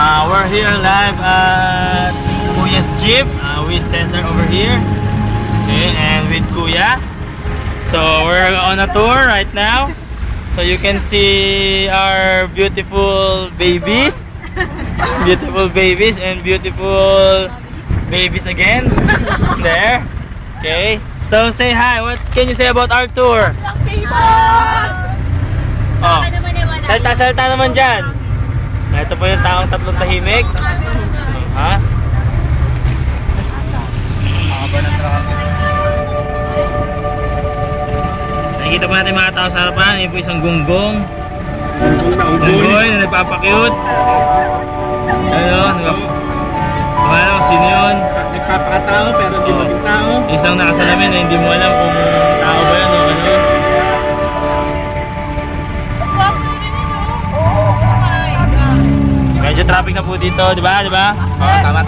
We're here live at Kuya's Jeep with Cesar over here. Okay, and with Kuya. So we're on a tour right now. So you can see our beautiful babies. Beautiful babies and beautiful babies again. There. Okay. So say hi. What can you say about our tour? Oh. Salta-salta naman dyan. Ito po yung taong tatlong tahimik. Ha? Nakikita po natin mga tao sa harapan. Yung po isang gunggong. Unggoy na nagpapakyut. Ano? Wala kung sino yun. Nagpapakatao pero hindi maging tao. Isang nakasalamin na hindi mo alam kung tao ba yan o ano. Medyo traffic na po dito, di ba? Di ba? Oo, tama.